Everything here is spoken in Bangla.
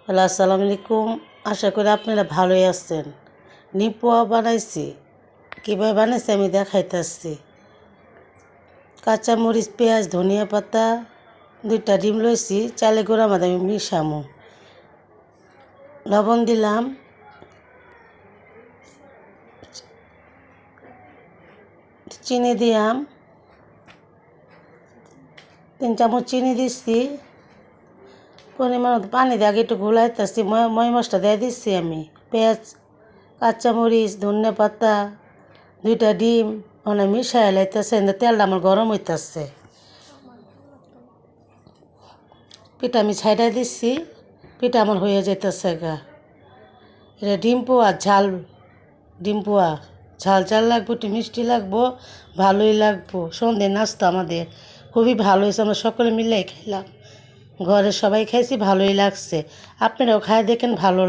হ্যালো, আসসালামু আলাইকুম। আশা করি আপনারা ভালোই আছেন। নিপোয়া বানাইছি, কীভাবে বানাইছি আমি দেখাইতেছি। কাঁচামরিচ, পেঁয়াজ, ধনিয়া পাতা, 2টা ডিম লইছি, চালের গুঁড়া মধ্যে আমি মিশামো। লবণ দিলাম, চিনি দিলাম, 3 চামচ চিনি দিচ্ছি। পরিমাণ মতো পানি দিয়ে আগে একটু গুলাইতেছি। ময় মশলা দিয়ে দিচ্ছি আমি। পেঁয়াজ, কাঁচামরিচ, ধনিয়া পাতা, 2টা ডিম মানে মিশাই লাইতেছে। তেলটা আমার গরম হইতেছে। পিঠা আমি ছাইড়া দিচ্ছি, পিঠা আমার হয়ে যাইতেছে গা। এটা ডিম পোয়া ঝাল, ডিম পোয়া ঝাল ঝাল লাগবো, একটু মিষ্টি লাগবো, ভালোই লাগবো। সন্ধ্যে নাস্তা আমাদের খুবই ভালো হয়েছে, আমরা সকলে মিলেই খাইলাম। ঘরের সবাই খাইছি, ভালোই লাগছে। আপনারাও খাই দেখেন, ভালো